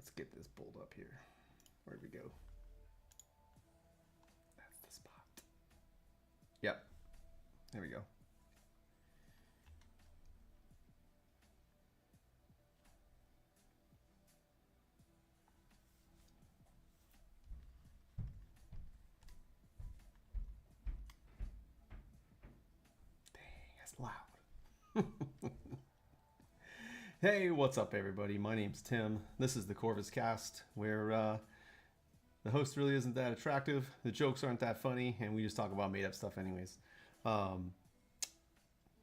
Let's get this pulled up here. Where'd we go? That's the spot. Yep. There we go. Loud. Hey, what's up, everybody? My name's Tim. This is the Corvus Cast, where the host really isn't that attractive, the jokes aren't that funny, and we just talk about made-up stuff anyways.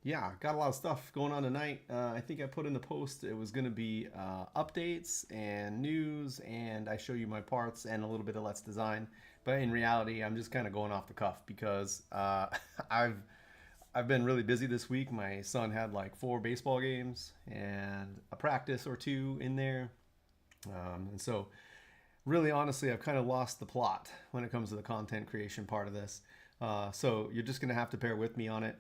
Yeah, got a lot of stuff going on tonight. I think I put in the post it was going to be updates and news, and I show you my parts and a little bit of Let's Design. But in reality, I'm just kind of going off the cuff because I've been really busy this week. My son had like 4 baseball games and a practice or 2 in there. And so really honestly, I've kind of lost the plot when it comes to the content creation part of this. So you're just going to have to bear with me on it.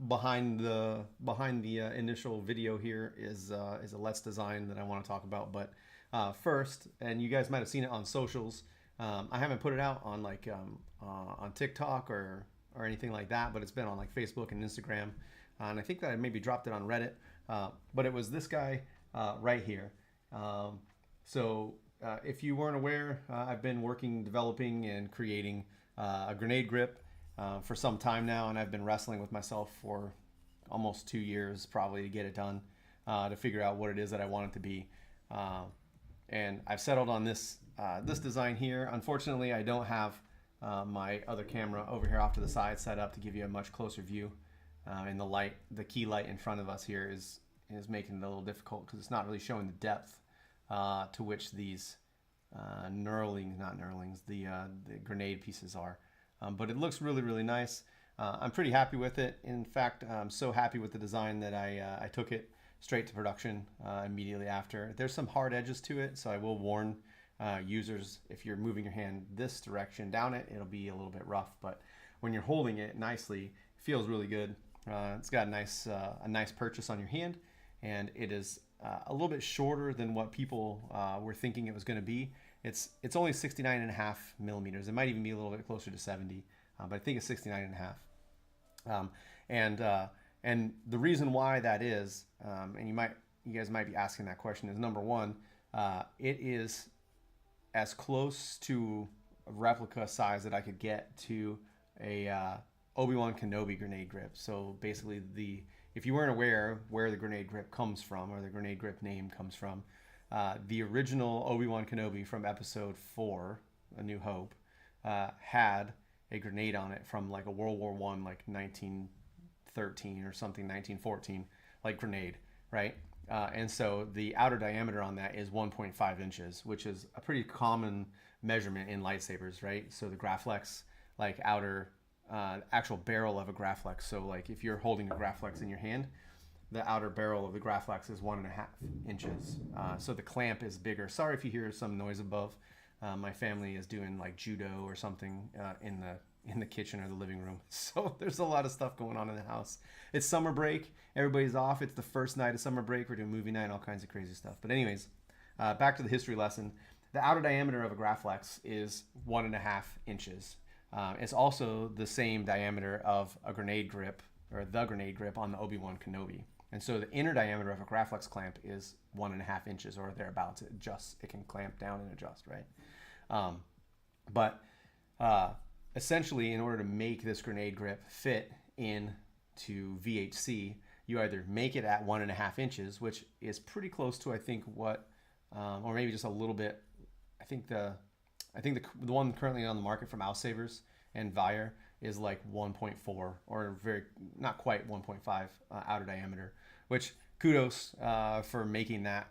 Behind the initial video here is a Let's Design that I want to talk about. But first, and you guys might have seen it on socials, I haven't put it out on like on TikTok or anything like that, but it's been on like Facebook and Instagram, and I think that I maybe dropped it on Reddit, but it was this guy right here. So if you weren't aware, I've been developing and creating a grenade grip for some time now, and I've been wrestling with myself for almost 2 years probably to get it done, to figure out what it is that I want it to be, and I've settled on this design here. Unfortunately, I don't have my other camera over here off to the side set up to give you a much closer view, and the key light in front of us here is making it a little difficult because it's not really showing the depth to which these the grenade pieces are, but it looks really nice. I'm pretty happy with it. In fact, I'm so happy with the design that I took it straight to production immediately after. There's some hard edges to it, so I will warn users, if you're moving your hand this direction down it'll be a little bit rough, but when you're holding it nicely, it feels really good. It's got a nice purchase on your hand, and it is a little bit shorter than what people were thinking it was going to be. It's only 69.5 millimeters. It might even be a little bit closer to 70, but I think it's 69.5. And the reason why that is, and you guys might be asking that question, is number one, it is as close to a replica size that I could get to a Obi-Wan Kenobi grenade grip. So basically, if you weren't aware where the grenade grip comes from, or the grenade grip name comes from, the original Obi-Wan Kenobi from Episode 4, A New Hope, had a grenade on it from like a World War I, like 1913 or something, 1914, like grenade, right? And so the outer diameter on that is 1.5 inches, which is a pretty common measurement in lightsabers, right? So the Graflex, like outer, actual barrel of a Graflex. So like if you're holding a Graflex in your hand, the outer barrel of the Graflex is 1.5 inches. So the clamp is bigger. Sorry if you hear some noise above. My family is doing like judo or something in the kitchen or the living room. So there's a lot of stuff going on in the house. It's summer break. Everybody's off. It's the first night of summer break. We're doing movie night and all kinds of crazy stuff. But anyways, back to the history lesson. The outer diameter of a Graflex is 1.5 inches. It's also the same diameter of a grenade grip, or the grenade grip on the Obi-Wan Kenobi. And so the inner diameter of a Graflex clamp is 1.5 inches or thereabouts. It can clamp down and adjust, right? But essentially, in order to make this grenade grip fit into VHC, you either make it at 1.5 inches, which is pretty close to, I think, what, or maybe just a little bit. I think the one currently on the market from Alsavers and Vire is like 1.4, or not quite 1.5 outer diameter, which kudos for making that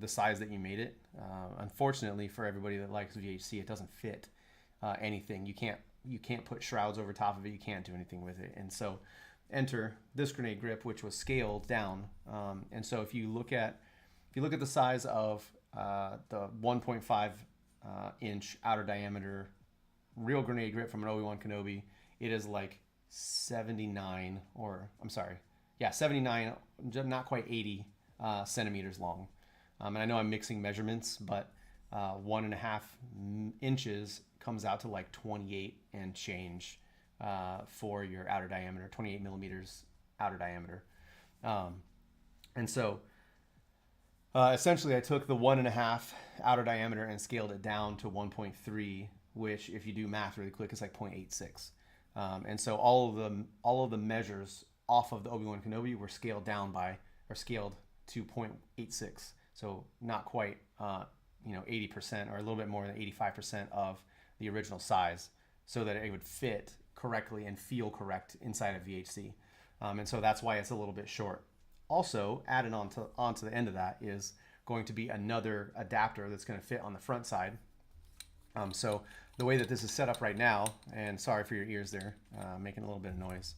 the size that you made it. Unfortunately for everybody that likes VHC, it doesn't fit anything. You can't put shrouds over top of it. You can't do anything with it. And so enter this grenade grip, which was scaled down. And so if you look at the size of the 1.5 inch outer diameter real grenade grip from an Obi-Wan Kenobi, it is like 79, not quite 80 centimeters long. And I know I'm mixing measurements, but 1.5 inches comes out to like 28 and change for your outer diameter, 28 millimeters outer diameter. And so essentially I took the 1.5 outer diameter and scaled it down to 1.3, which if you do math really quick is like 0.86. And so all of the measures off of the Obi-Wan Kenobi were scaled down scaled to 0.86. So not quite 80% or a little bit more than 85% of the original size, so that it would fit correctly and feel correct inside of VHC. And so that's why it's a little bit short. Also added onto the end of that is going to be another adapter that's going to fit on the front side. So the way that this is set up right now, and sorry for your ears there, making a little bit of noise.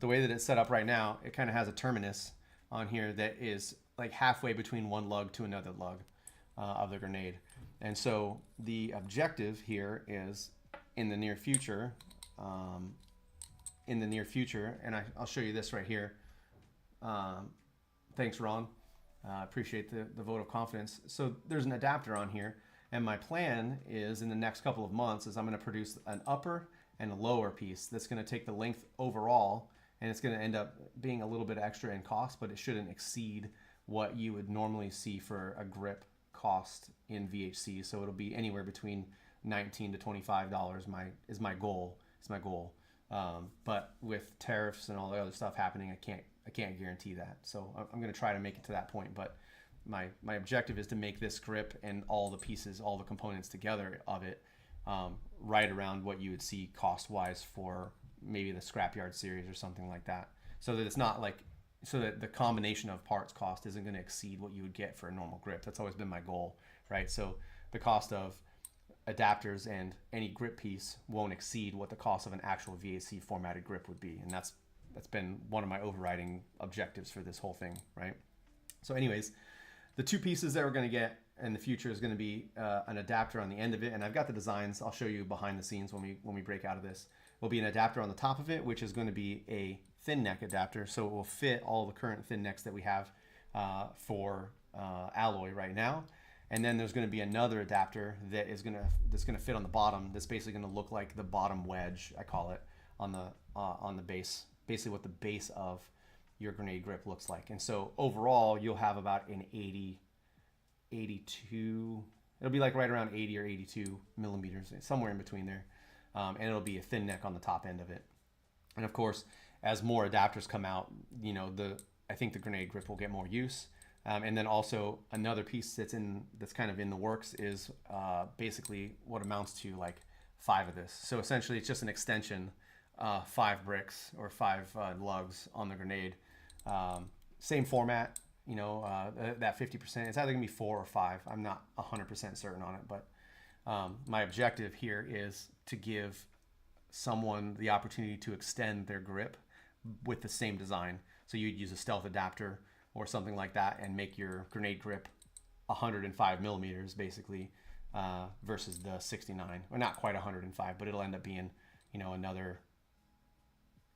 The way that it's set up right now, it kind of has a terminus on here that is like halfway between one lug to another lug of the grenade. And so the objective here is in the near future, and I'll show you this right here. Thanks, Ron. Appreciate the vote of confidence. So there's an adapter on here, and my plan is in the next couple of months is I'm going to produce an upper and a lower piece that's going to take the length overall, and it's going to end up being a little bit extra in cost, but it shouldn't exceed what you would normally see for a grip cost in VHC. So it'll be anywhere between $19 to $25 is my goal. But with tariffs and all the other stuff happening, I can't guarantee that. So I'm going to try to make it to that point. But my objective is to make this grip and all the pieces, all the components together of it, right around what you would see cost-wise for maybe the Scrapyard series or something like that. So that it's not like, so that the combination of parts cost isn't going to exceed what you would get for a normal grip. That's always been my goal, right? So the cost of adapters and any grip piece won't exceed what the cost of an actual VAC formatted grip would be. And that's been one of my overriding objectives for this whole thing, right? So anyways, the two pieces that we're going to get in the future is going to be an adapter on the end of it. And I've got the designs. I'll show you behind the scenes when we break out of this. Will be an adapter on the top of it, which is going to be a thin neck adapter. So it will fit all the current thin necks that we have for alloy right now. And then there's going to be another adapter that's going to fit on the bottom. That's basically going to look like the bottom wedge, I call it, on the base. Basically, what the base of your grenade grip looks like. And so overall, you'll have about an 82. It'll be like right around 80 or 82 millimeters, somewhere in between there. And it'll be a thin neck on the top end of it. And of course, as more adapters come out, I think the grenade grip will get more use. And then also another piece that's kind of in the works is basically what amounts to like 5 of this. So essentially it's just an extension, 5 bricks or 5 lugs on the grenade. Same format, that 50%. It's either gonna be 4 or 5. I'm not 100% certain on it, but my objective here is to give someone the opportunity to extend their grip with the same design. So you'd use a stealth adapter or something like that and make your grenade grip 105 millimeters basically versus the 69, or not quite 105, but it'll end up being another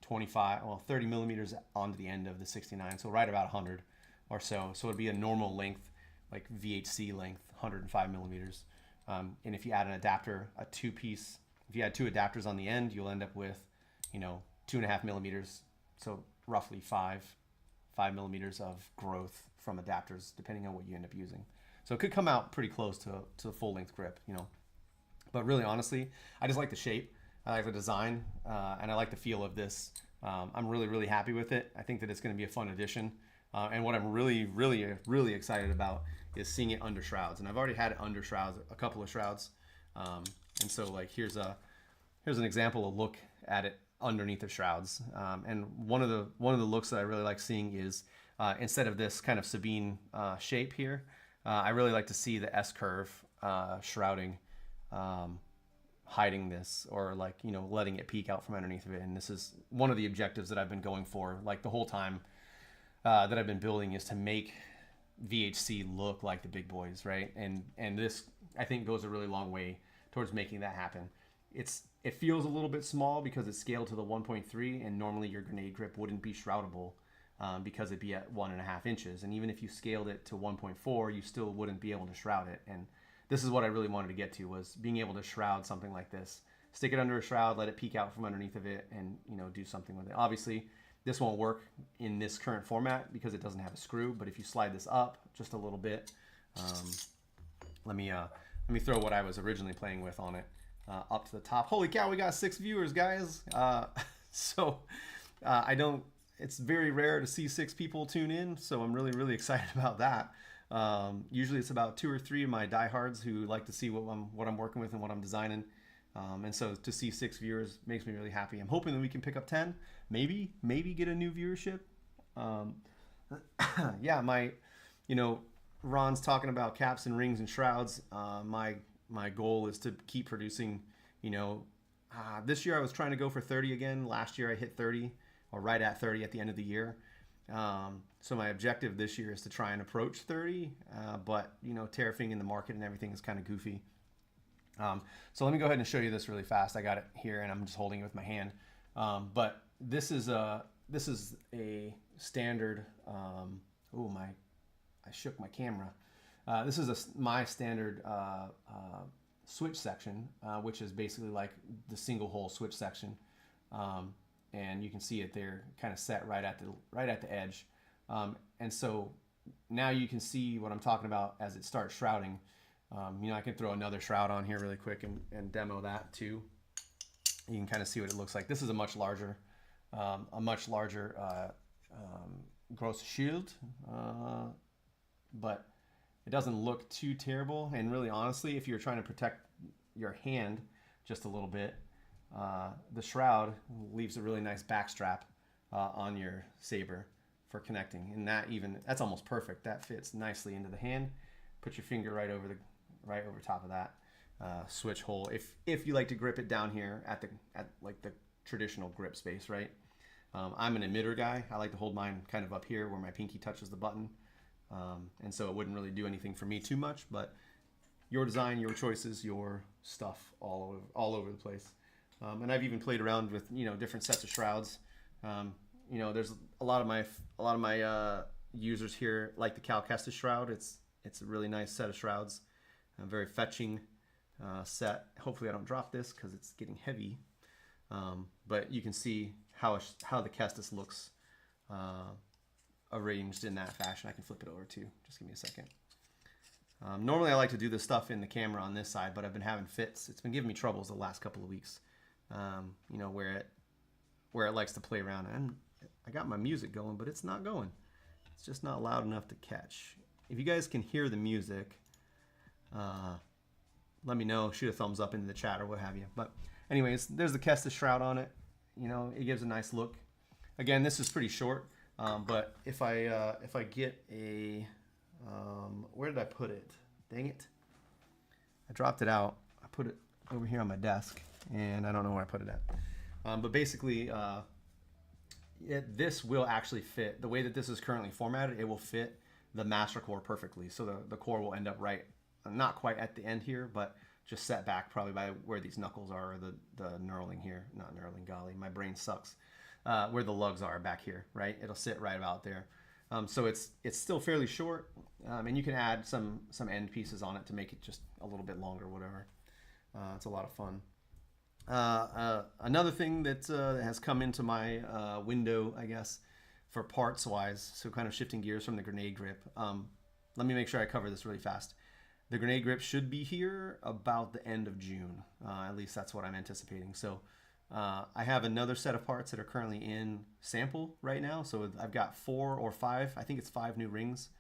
30 millimeters onto the end of the 69, so right about 100 or so. So it'd be a normal length, like VHC length, 105 millimeters. And if you add an adapter, if you add 2 adapters on the end, you'll end up with 2.5 millimeters, so roughly 5 millimeters of growth from adapters, depending on what you end up using. So it could come out pretty close to the full length grip, But really, honestly, I just like the shape. I like the design, and I like the feel of this. I'm really, really happy with it. I think that it's going to be a fun addition. And what I'm really, really, really excited about is seeing it under shrouds. And I've already had it under shrouds, a couple of shrouds. And so like here's an example, a look at it underneath the shrouds. And one of the looks that I really like seeing is instead of this kind of Sabine shape here, I really like to see the S-curve shrouding hiding this, or like letting it peek out from underneath of it. And this is one of the objectives that I've been going for like the whole time that I've been building, is to make VHC look like the big boys, right? And this I think goes a really long way towards making that happen. It feels a little bit small because it's scaled to the 1.3, and normally your grenade grip wouldn't be shroudable because it'd be at 1.5 inches. And even if you scaled it to 1.4, you still wouldn't be able to shroud it. And this is what I really wanted to get to, was being able to shroud something like this. Stick it under a shroud, let it peek out from underneath of it, and do something with it. Obviously, this won't work in this current format because it doesn't have a screw. But if you slide this up just a little bit, let me throw what I was originally playing with on it up to the top. Holy cow, we got 6 viewers, guys. It's very rare to see 6 people tune in, so I'm really, really excited about that. Usually it's about 2 or 3 of my diehards who like to see what I'm working with and what I'm designing. And so to see 6 viewers makes me really happy. I'm hoping that we can pick up 10, maybe get a new viewership. Yeah, Ron's talking about caps and rings and shrouds. My goal is to keep producing, this year I was trying to go for 30 again. Last year I hit 30, or right at 30 at the end of the year. So my objective this year is to try and approach 30, but tariffing in the market and everything is kind of goofy. So let me go ahead and show you this really fast. I got it here and I'm just holding it with my hand. But this is a standard, I shook my camera. This is my standard switch section, which is basically like the single hole switch section. And you can see it there, kind of set right at the edge. And so now you can see what I'm talking about as it starts shrouding. I can throw another shroud on here really quick and demo that too. You can kind of see what it looks like. This is a much larger gross shield, but it doesn't look too terrible. And really, honestly, if you're trying to protect your hand just a little bit, the shroud leaves a really nice backstrap on your saber for connecting, and that's almost perfect. That fits nicely into the hand. Put your finger right over top of that switch hole. If you like to grip it down here at like the traditional grip space, right? I'm an emitter guy. I like to hold mine kind of up here where my pinky touches the button, and so it wouldn't really do anything for me too much. But your design, your choices, your stuff, all over the place. And I've even played around with different sets of shrouds. There's a lot of my users here like the Cal Kestis shroud. It's a really nice set of shrouds, a very fetching set. Hopefully I don't drop this because it's getting heavy. But you can see how the Kestis looks arranged in that fashion. I can flip it over too. Just give me a second. Normally I like to do this stuff in the camera on this side, but I've been having fits. It's been giving me troubles the last couple of weeks. Where it likes to play around, and I got my music going, but it's not going. It's just not loud enough to catch. If you guys can hear the music, let me know. Shoot a thumbs up into the chat or what have you. But anyways, there's the Kestis shroud on it. It gives a nice look. Again, this is pretty short, but if I get a where did I put it? Dang it! I dropped it out. I put it over here on my desk, and I don't know where I put it at. But basically, this will actually fit. The way that this is currently formatted, it will fit the master core perfectly. So the core will end up right, not quite at the end here, but just set back probably by where these knuckles are, or the knurling here. Not knurling, golly, my brain sucks. Where the lugs are back here, right? It'll sit right about there. So it's still fairly short, and you can add some end pieces on it to make it just a little bit longer, whatever. It's a lot of fun. Another thing that has come into my window, I guess, for parts wise, so kind of shifting gears from the grenade grip. Let me make sure I cover this really fast. The grenade grip should be here about the end of June. At least that's what I'm anticipating. So I have another set of parts that are currently in sample right now. So I've got 4 or 5, I think it's 5 new rings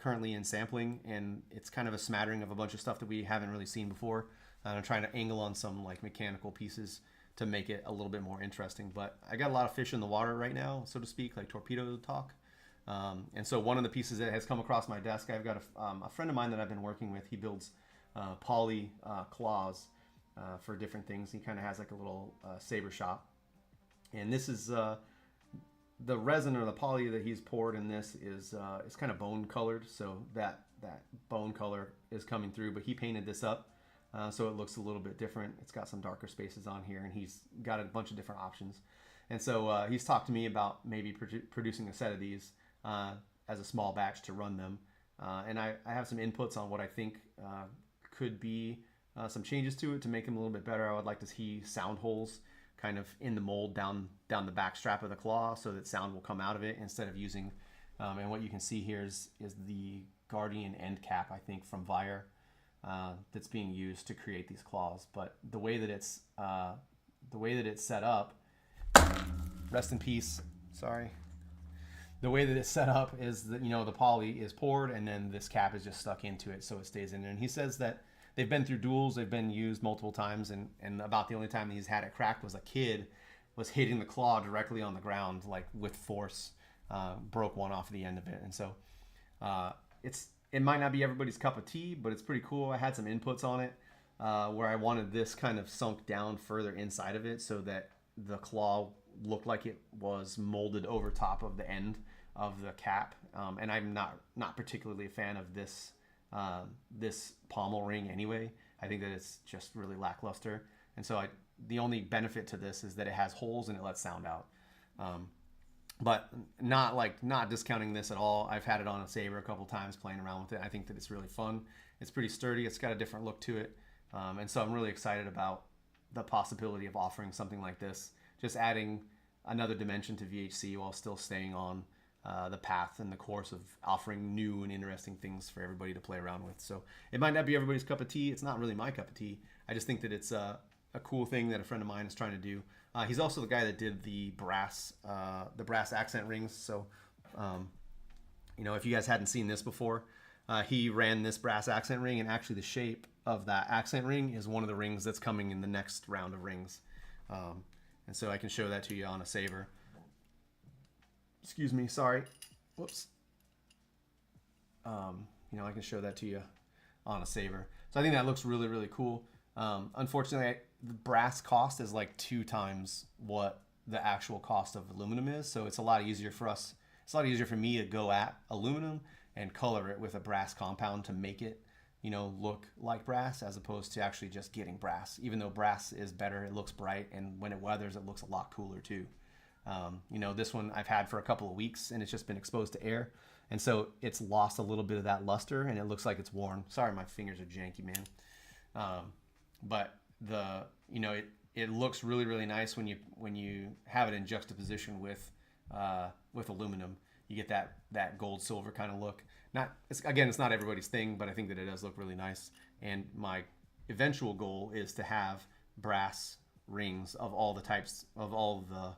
currently in sampling, and it's kind of a smattering of a bunch of stuff that we haven't really seen before. I'm trying to angle on some like mechanical pieces to make it a little bit more interesting. But I got a lot of fish in the water right now, so to speak, like torpedo talk. And so one of the pieces that has come across my desk, I've got a friend of mine that I've been working with. He builds poly claws for different things. He kind of has like a little saber shop. And this is the resin or the poly that he's poured in this is kind of bone colored. So that bone color is coming through, but he painted this up. So it looks a little bit different. It's got some darker spaces on here, and he's got a bunch of different options. And so he's talked to me about maybe producing a set of these as a small batch to run them. And I have some inputs on what I think could be some changes to it to make them a little bit better. I would like to see sound holes kind of in the mold down the back strap of the claw so that sound will come out of it instead of using, and what you can see here is the Guardian end cap, I think, from Vire, that's being used to create these claws. But the way that it's set up, rest in peace, sorry. The way that it's set up is that, the poly is poured and then this cap is just stuck into it so it stays in there. And he says that they've been through duels, they've been used multiple times, and about the only time that he's had it cracked was a kid was hitting the claw directly on the ground, like with force, broke one off the end of it. And so it might not be everybody's cup of tea, but it's pretty cool. I had some inputs on it where I wanted this kind of sunk down further inside of it so that the claw looked like it was molded over top of the end of the cap, and I'm not particularly a fan of this pommel ring anyway. I think that it's just really lackluster, and so the only benefit to this is that it has holes and it lets sound out. But not discounting this at all. I've had it on a Saber a couple times playing around with it. I think that it's really fun. It's pretty sturdy. It's got a different look to it, and so I'm really excited about the possibility of offering something like this, just adding another dimension to VHC while still staying on the path and the course of offering new and interesting things for everybody to play around with. So it might not be everybody's cup of tea. It's not really my cup of tea. I just think that it's a cool thing that a friend of mine is trying to do. He's also the guy that did the brass accent rings. So, if you guys hadn't seen this before, he ran this brass accent ring, and actually the shape of that accent ring is one of the rings that's coming in the next round of rings. And so I can show that to you on a Saber. Excuse me, sorry. Whoops. I can show that to you on a Saber. So I think that looks really, really cool. Unfortunately, the brass cost is like 2 times what the actual cost of aluminum is. So it's a lot easier for us. It's a lot easier for me to go at aluminum and color it with a brass compound to make it, look like brass, as opposed to actually just getting brass. Even though brass is better, it looks bright, and when it weathers, it looks a lot cooler too. This one I've had for a couple of weeks and it's just been exposed to air, and so it's lost a little bit of that luster and it looks like it's worn. Sorry, my fingers are janky, man. But it looks really, really nice when you have it in juxtaposition with aluminum. You get that gold silver kind of look. It's not everybody's thing, but I think that it does look really nice. And my eventual goal is to have brass rings of all the types, of all the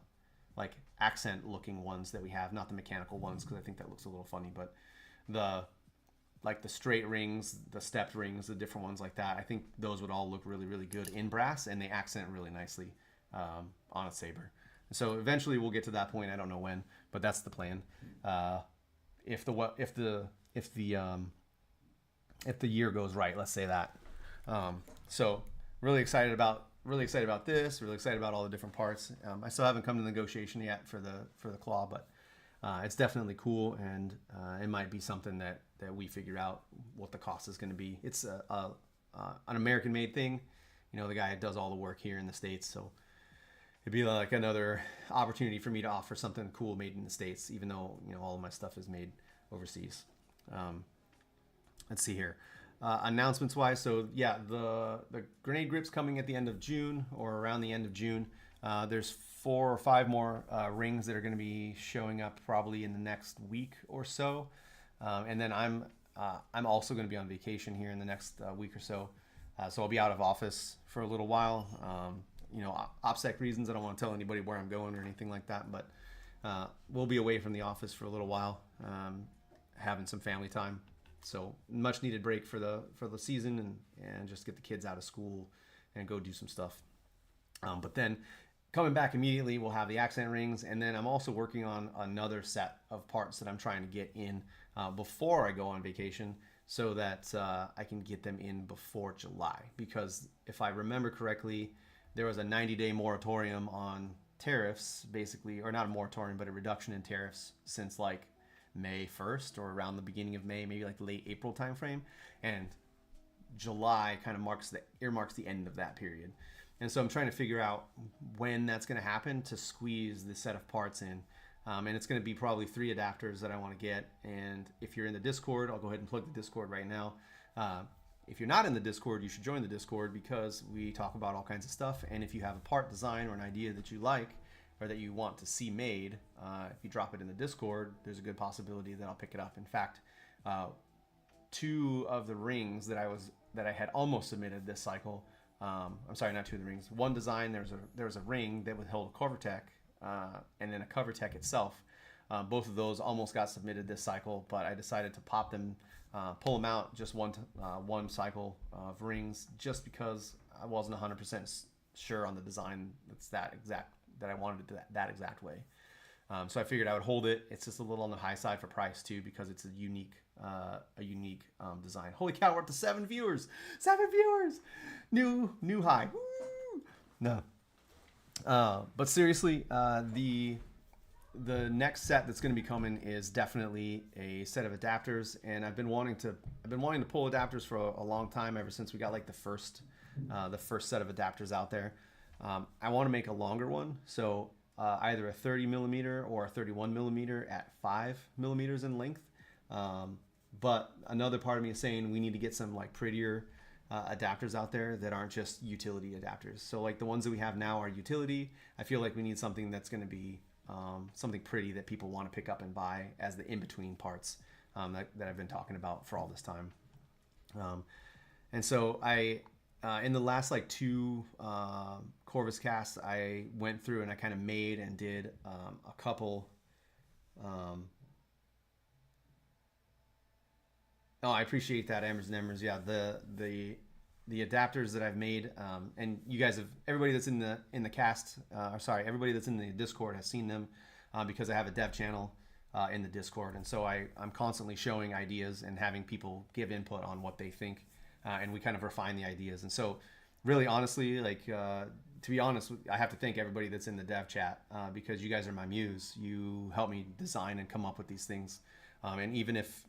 like accent looking ones that we have, not the mechanical ones, because I think that looks a little funny, but the straight rings, the stepped rings, the different ones like that, I think those would all look really, really good in brass, and they accent really nicely on a Saber. So eventually we'll get to that point. I don't know when, but that's the plan. If the year goes right, let's say that. So really excited about this. Really excited about all the different parts. I still haven't come to negotiation yet for the claw, but it's definitely cool, and it might be something that we figure out what the cost is going to be. It's an American-made thing. The guy does all the work here in the States, so it'd be like another opportunity for me to offer something cool made in the States, even though all of my stuff is made overseas. Let's see here. Announcements wise, so yeah, the grenade grip's coming at the end of June, or around the end of June. There's 4 or 5 more rings that are going to be showing up probably in the next week or so, and then I'm also going to be on vacation here in the next week or so, so I'll be out of office for a little while. OPSEC reasons, I don't want to tell anybody where I'm going or anything like that, but we'll be away from the office for a little while, having some family time. So much needed break for the season, and just get the kids out of school and go do some stuff. But then coming back immediately, we'll have the accent rings, and then I'm also working on another set of parts that I'm trying to get in before I go on vacation, so that I can get them in before July. Because if I remember correctly, there was a 90-day moratorium on tariffs, basically, or not a moratorium, but a reduction in tariffs since like May 1st, or around the beginning of May, maybe like late April timeframe, and July kind of earmarks the end of that period. And so I'm trying to figure out when that's going to happen to squeeze the set of parts in, and it's going to be probably 3 adapters that I want to get. And if you're in the Discord, I'll go ahead and plug the Discord right now. if you're not in the Discord, you should join the Discord because we talk about all kinds of stuff. And if you have a part design or an idea that you like or that you want to see made, if you drop it in the Discord, there's a good possibility that I'll pick it up. In fact, two of the rings that I had almost submitted this cycle. I'm sorry, not two of the rings. One design, there was a ring that would hold a Corvatech, and then a Covertech itself. Both of those almost got submitted this cycle, but I decided to pop them, pull them out just one cycle of rings, just because I wasn't 100% sure on the design that I wanted it that exact way. So I figured I would hold it. It's just a little on the high side for price too, because it's a unique design. Holy cow, we're up to 7 viewers! 7 viewers! New high. Woo! No. But seriously, the next set that's going to be coming is definitely a set of adapters, and I've been wanting to pull adapters for a long time, ever since we got like the first set of adapters out there. I want to make a longer one, so either a 30 millimeter or a 31 millimeter at 5 millimeters in length. But another part of me is saying we need to get some like prettier adapters out there that aren't just utility adapters. So like the ones that we have now are utility. I feel like we need something that's going to be something pretty that people want to pick up and buy as the in-between parts that I've been talking about for all this time. And so I, in the last like 2 Corvus casts, I went through and I kind of made and did a couple. Oh, I appreciate that, Embers and Embers. Yeah, the adapters that I've made, and you guys have, everybody that's in the cast, everybody that's in the Discord has seen them, because I have a dev channel in the Discord, and so I'm constantly showing ideas and having people give input on what they think, and we kind of refine the ideas. And so, really, honestly, like to be honest, I have to thank everybody that's in the dev chat, because you guys are my muse. You help me design and come up with these things. And even if,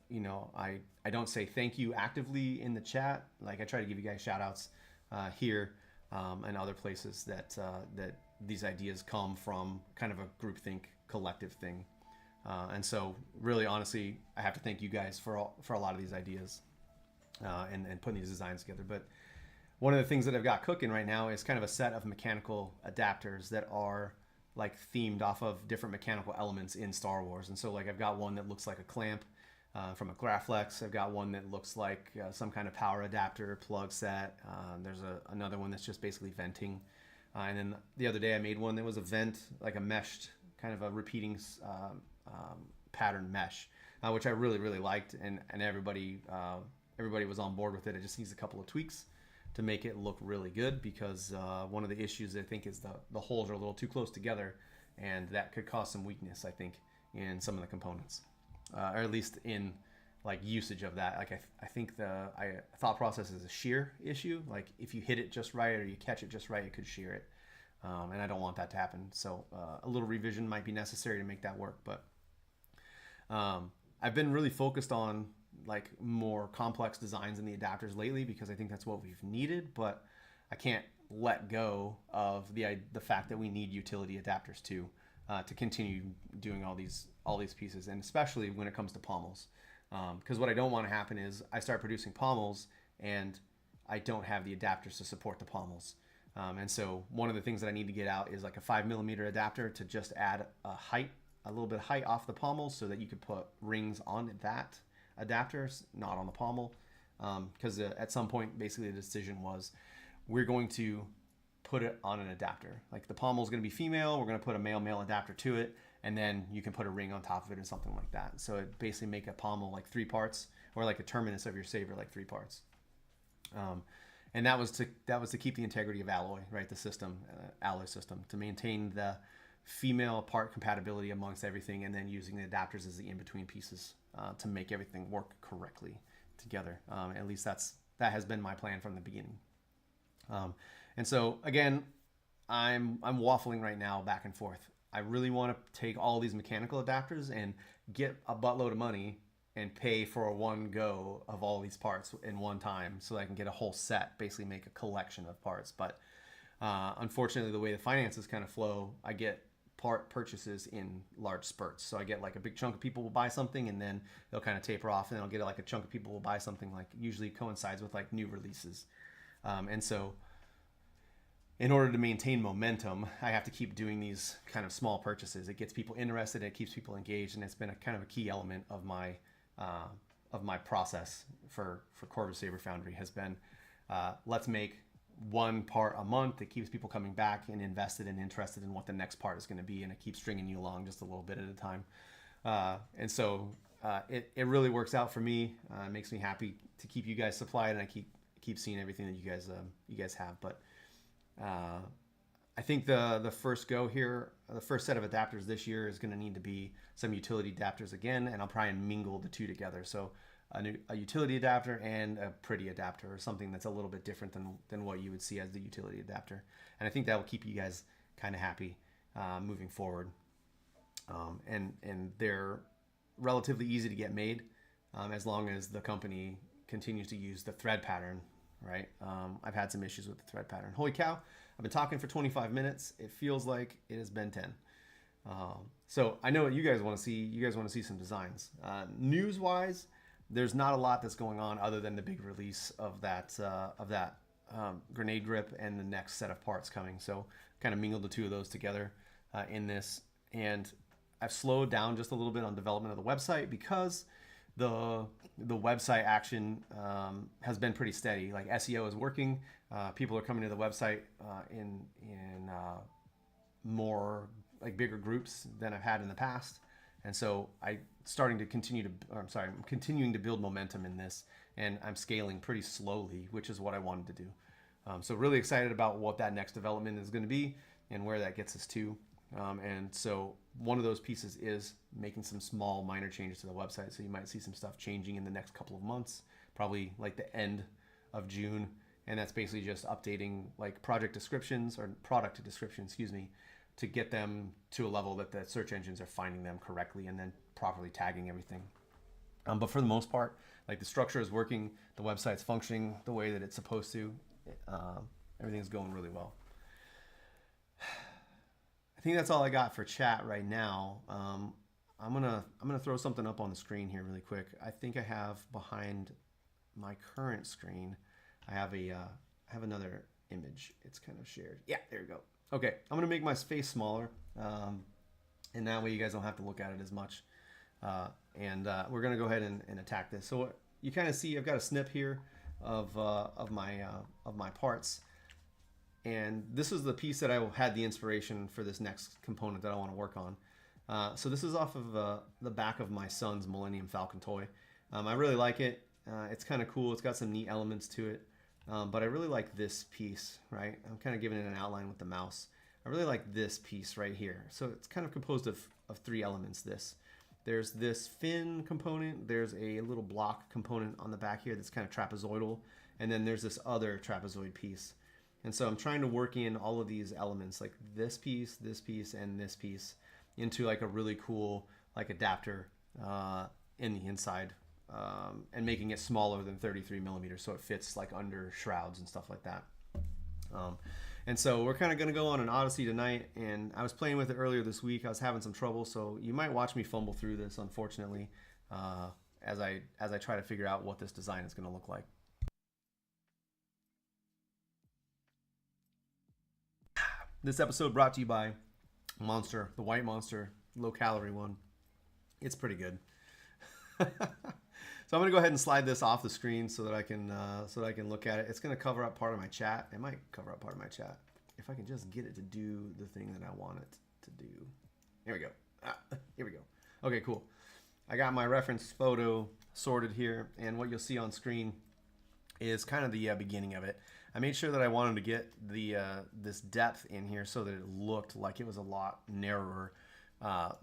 I don't say thank you actively in the chat, like I try to give you guys shout outs here and other places that these ideas come from, kind of a groupthink collective thing. And so really, honestly, I have to thank you guys for a lot of these ideas and putting these designs together. But one of the things that I've got cooking right now is kind of a set of mechanical adapters that are like themed off of different mechanical elements in Star Wars. And so like I've got one that looks like a clamp from a Graflex. I've got one that looks like some kind of power adapter plug set. There's another one that's just basically venting. And then the other day I made one that was a vent, like a meshed, kind of a repeating pattern mesh, which I really, really liked. And everybody was on board with it. It just needs a couple of tweaks to make it look really good, because one of the issues I think is the holes are a little too close together, and that could cause some weakness, I think, in some of the components, or at least in like usage of that. Like I think the thought process is a shear issue. Like if you hit it just right or you catch it just right, it could shear it, and I don't want that to happen. So a little revision might be necessary to make that work. But I've been really focused on like more complex designs in the adapters lately, because I think that's what we've needed, but I can't let go of the fact that we need utility adapters too, to continue doing all these pieces, and especially when it comes to pommels, because what I don't want to happen is I start producing pommels and I don't have the adapters to support the pommels, and so one of the things that I need to get out is like a 5 millimeter adapter to just add a little bit of height off the pommels, so that you could put rings on that adapters, not on the pommel, because at some point basically the decision was we're going to put it on an adapter. Like the pommel is going to be female, we're going to put a male adapter to it, and then you can put a ring on top of it or something like that. So it basically make a pommel like 3 parts, or like a terminus of your saber like 3 parts. And that was to keep the integrity of alloy, right? The system, alloy system, to maintain the female part compatibility amongst everything, and then using the adapters as the in-between pieces to make everything work correctly together. At least that has been my plan from the beginning. And so again, I'm waffling right now back and forth. I really want to take all these mechanical adapters and get a buttload of money and pay for a one go of all these parts in one time, so that I can get a whole set, basically make a collection of parts. But unfortunately, the way the finances kind of flow, I get purchases in large spurts. So I get like a big chunk of people will buy something, and then they'll kind of taper off, and I'll get like a chunk of people will buy something, like usually coincides with like new releases. And so in order to maintain momentum, I have to keep doing these kind of small purchases. It gets people interested, it keeps people engaged, and it's been a kind of a key element of my process for Corvus Saber Foundry has been, let's make one part a month. It keeps people coming back and invested and interested in what the next part is going to be, and it keeps stringing you along just a little bit at a time. And so it really works out for me. It makes me happy to keep you guys supplied, and I keep seeing everything that you guys have. But I think the first go here, the first set of adapters this year is going to need to be some utility adapters again, and I'll try and mingle the two together. So a utility adapter and a pretty adapter, or something that's a little bit different than what you would see as the utility adapter. And I think that will keep you guys kind of happy moving forward. And they're relatively easy to get made as long as the company continues to use the thread pattern, right? I've had some issues with the thread pattern. Holy cow, I've been talking for 25 minutes. It feels like it has been 10. So I know what you guys want to see. You guys want to see some designs. News-wise, there's not a lot that's going on other than the big release of that grenade grip and the next set of parts coming. So kind of mingled the two of those together in this. And I've slowed down just a little bit on development of the website because the website action has been pretty steady. Like SEO is working. People are coming to the website in more like bigger groups than I've had in the past. And so I'm continuing to build momentum in this, and I'm scaling pretty slowly, which is what I wanted to do. So really excited about what that next development is going to be and where that gets us to. And so one of those pieces is making some small minor changes to the website. So you might see some stuff changing in the next couple of months, probably like the end of June. And that's basically just updating like product descriptions, to get them to a level that the search engines are finding them correctly and then properly tagging everything. But for the most part, like the structure is working, the website's functioning the way that it's supposed to. Everything's going really well. I think that's all I got for chat right now. I'm gonna throw something up on the screen here really quick. I think I have behind my current screen, I have another image. It's kind of shared. Yeah, there you go. Okay, I'm gonna make my face smaller, and that way you guys don't have to look at it as much. We're gonna go ahead and attack this. So you kind of see I've got a snip here of my parts, and this is the piece that I had the inspiration for this next component that I want to work on. So this is off of the back of my son's Millennium Falcon toy. I really like it. It's kind of cool. It's got some neat elements to it. But I really like this piece, right? I'm kind of giving it an outline with the mouse. I really like this piece right here. So it's kind of composed of three elements. There's this fin component. There's a little block component on the back here that's kind of trapezoidal. And then there's this other trapezoid piece. And so I'm trying to work in all of these elements, like this piece, and this piece, into like a really cool like adapter in the inside. And making it smaller than 33 millimeters so it fits like under shrouds and stuff like that. And so we're kind of going to go on an odyssey tonight, and I was playing with it earlier this week. I was having some trouble, so you might watch me fumble through this, unfortunately, as I try to figure out what this design is going to look like. This episode brought to you by Monster, the White Monster, low calorie one. It's pretty good. So I'm gonna go ahead and slide this off the screen so that I can look at it. It's gonna cover up part of my chat. It might cover up part of my chat if I can just get it to do the thing that I want it to do. Here we go. Here we go. Okay, cool. I got my reference photo sorted here, and what you'll see on screen is kind of the beginning of it. I made sure that I wanted to get the this depth in here so that it looked like it was a lot narrower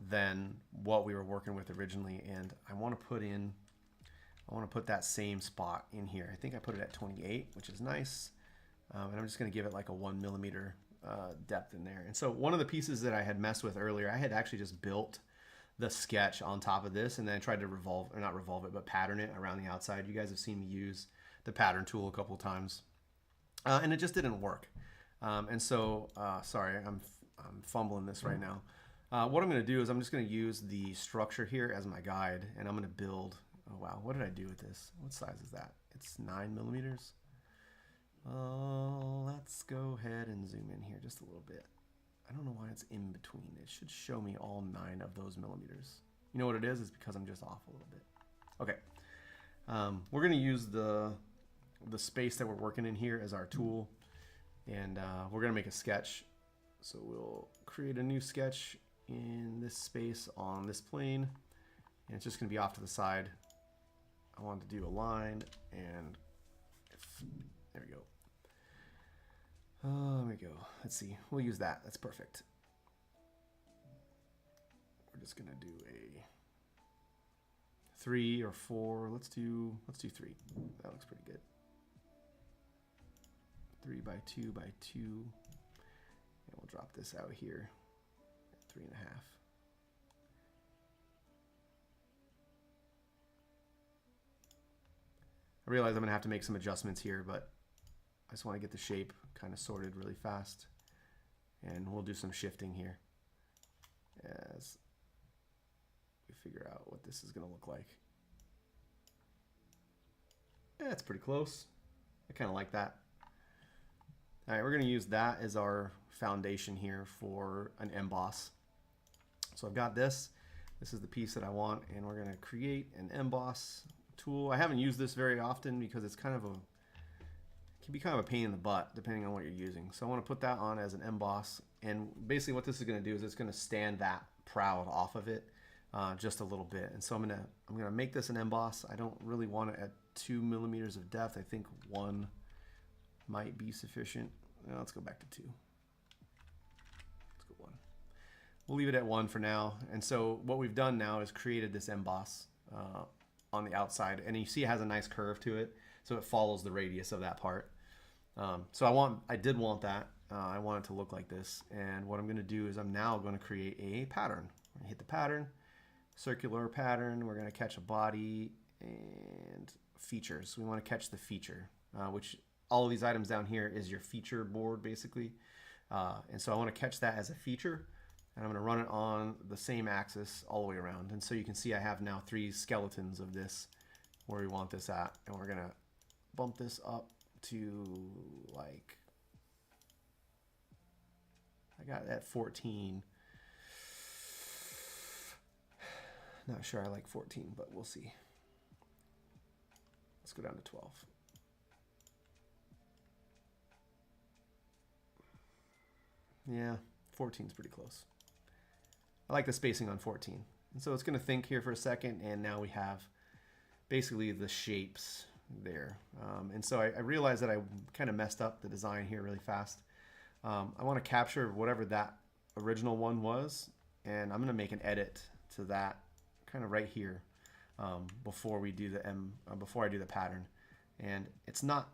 than what we were working with originally, and I want to put that same spot in here. I think I put it at 28, which is nice, and I'm just going to give it like a 1 millimeter depth in there. And so one of the pieces that I had messed with earlier, I had actually just built the sketch on top of this, and then I tried to pattern it around the outside. You guys have seen me use the pattern tool a couple of times, and it just didn't work. And so sorry, I'm fumbling this right now. What I'm going to do is I'm just going to use the structure here as my guide, and I'm going to build. Oh wow, what did I do with this? What size is that? It's 9 millimeters. Let's go ahead and zoom in here just a little bit. I don't know why it's in between. It should show me all 9 of those millimeters. You know what it is? It's because I'm just off a little bit. Okay. We're going to use the space that we're working in here as our tool, and we're going to make a sketch. So we'll create a new sketch in this space on this plane, and it's just going to be off to the side. I want to do a line, and there we go. There we go. Let's see. We'll use that. That's perfect. We're just going to do a 3 or 4. Let's do 3. That looks pretty good. 3 by 2 by 2. And we'll drop this out here at 3.5. I realize I'm going to have to make some adjustments here, but I just want to get the shape kind of sorted really fast. And we'll do some shifting here as we figure out what this is going to look like. Yeah, it's pretty close. I kind of like that. All right, we're going to use that as our foundation here for an emboss. So I've got this. This is the piece that I want, and we're going to create an emboss tool. I haven't used this very often because it's kind of it can be kind of a pain in the butt depending on what you're using. So I want to put that on as an emboss, and basically what this is going to do is it's going to stand that proud off of it just a little bit. And so I'm gonna make this an emboss. I don't really want it at 2 millimeters of depth. I think 1 might be sufficient. Let's go back to 2. Let's go 1. We'll leave it at 1 for now. And so what we've done now is created this emboss on the outside, and you see it has a nice curve to it, so it follows the radius of that part. So I did want that. I want it to look like this, and what I'm going to do is I'm now going to create a pattern. I'm going to hit the pattern, circular pattern. We're going to catch a body and features. We want to catch the feature, which all of these items down here is your feature board basically. And so I want to catch that as a feature, and I'm going to run it on the same axis all the way around. And so you can see I have now 3 skeletons of this where we want this at, and we're going to bump this up to, like, I got at 14. Not sure I like 14, but we'll see. Let's go down to 12. Yeah, 14 is pretty close. I like the spacing on 14. And so it's going to think here for a second, and now we have basically the shapes there. And so I realized that I kind of messed up the design here really fast. I want to capture whatever that original one was, and I'm going to make an edit to that kind of right here before we do the before I do the pattern. And it's not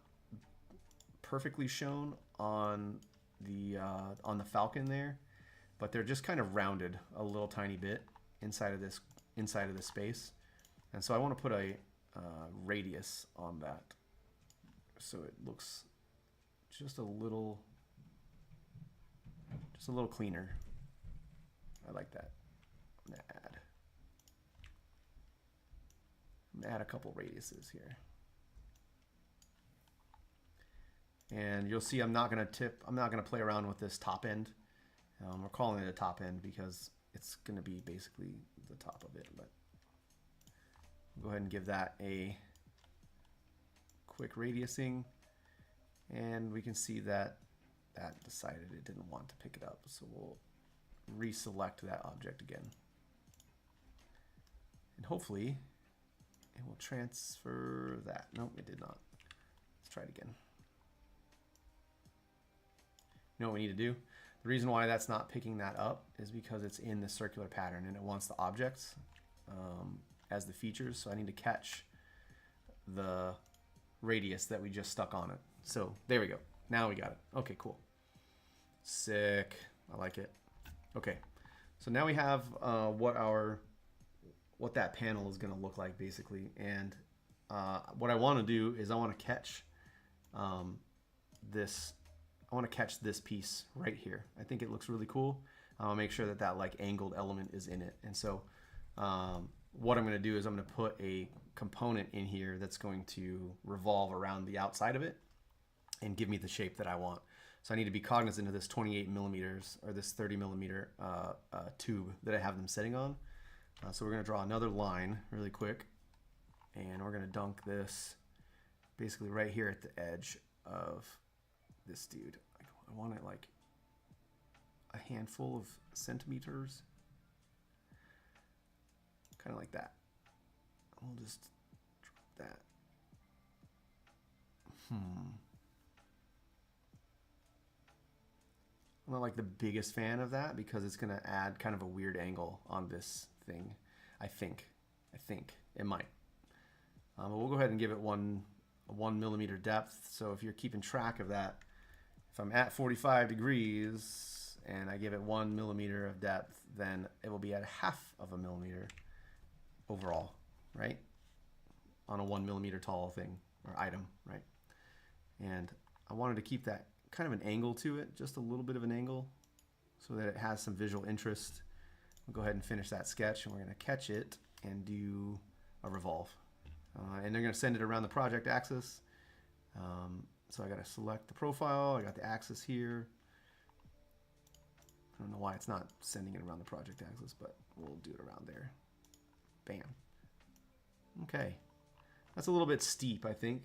perfectly shown on the falcon there, but they're just kind of rounded a little tiny bit inside of this space. And so I want to put a radius on that so it looks just a little cleaner. I like that. I'm gonna add a couple radiuses here. And you'll see I'm not gonna play around with this top end. We're calling it a top end because it's gonna be basically the top of it, but go ahead and give that a quick radiusing, and we can see that that decided it didn't want to pick it up, so we'll reselect that object again, and hopefully it will transfer that. Nope, it did not. Let's try it again. You know what we need to do? The reason why that's not picking that up is because it's in the circular pattern and it wants the objects as the features, so I need to catch the radius that we just stuck on it. So there we go. Now we got it. Okay, cool. Sick. I like it. Okay, so now we have what that panel is going to look like basically, and what I want to do is I want to catch this. I want to catch this piece right here. I think it looks really cool. I'll make sure that that like angled element is in it. And so what I'm going to do is I'm going to put a component in here that's going to revolve around the outside of it and give me the shape that I want. So I need to be cognizant of this 28 millimeters or this 30 millimeter tube that I have them sitting on. So we're going to draw another line really quick, and we're going to dunk this basically right here at the edge of this dude. I want it like a handful of centimeters, kind of like that. We'll just drop that. I'm not like the biggest fan of that because it's going to add kind of a weird angle on this thing. I think it might. But we'll go ahead and give it 1 millimeter depth. So if you're keeping track of that, if I'm at 45 degrees and I give it 1 millimeter of depth, then it will be at 1/2 of a millimeter overall, right? On a 1 millimeter tall thing or item, right? And I wanted to keep that kind of an angle to it, just a little bit of an angle, so that it has some visual interest. We'll go ahead and finish that sketch, and we're going to catch it and do a revolve. And they're going to send it around the project axis. So I got to select the profile. I got the axis here. I don't know why it's not sending it around the project axis, but we'll do it around there. Bam. Okay. That's a little bit steep, I think.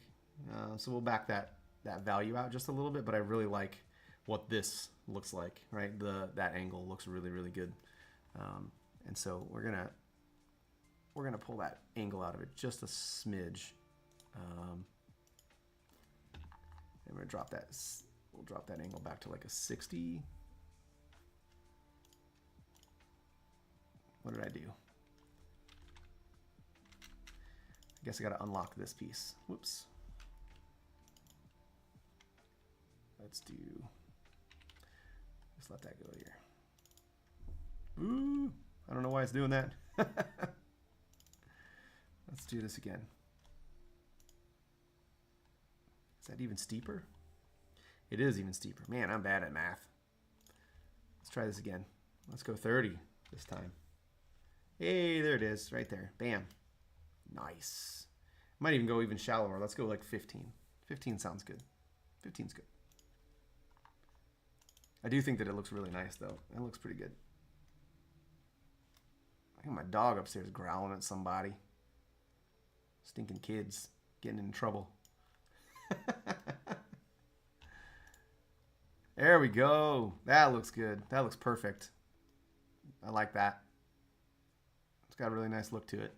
So we'll back that value out just a little bit, but I really like what this looks like, right? That angle looks really, really good. And so we're gonna pull that angle out of it just a smidge. And we're gonna drop that. We'll drop that angle back to like a 60. What did I do? I guess I gotta unlock this piece. Whoops. Let's let that go here. Ooh, I don't know why it's doing that. Let's do this again. Is that even steeper? It is even steeper. Man, I'm bad at math. Let's try this again. Let's go 30 this time. Hey, there it is, right there. Bam. Nice. Might even go even shallower. Let's go like 15. 15 sounds good. 15's good. I do think that it looks really nice, though. It looks pretty good. I think my dog upstairs growling at somebody. Stinking kids getting in trouble. There we go. That looks good. That looks perfect. I like that. It's got a really nice look to it.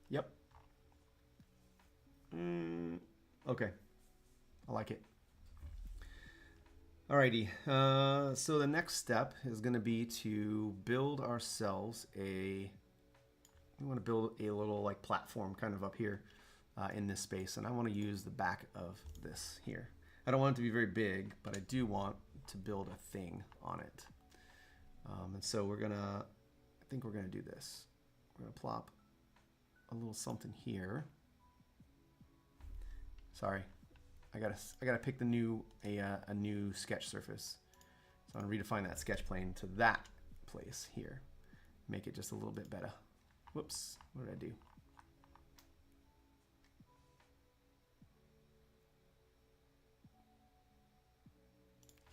Yep. Okay. I like it. Alrighty, so the next step is going to be to build ourselves we want to build a little like platform kind of up here in this space, and I want to use the back of this here. I don't want it to be very big, but I do want to build a thing on it. And so I think we're going to do this. We're going to plop a little something here. Sorry. I gotta pick a new sketch surface. So I'm gonna redefine that sketch plane to that place here. Make it just a little bit better. Whoops, what did I do?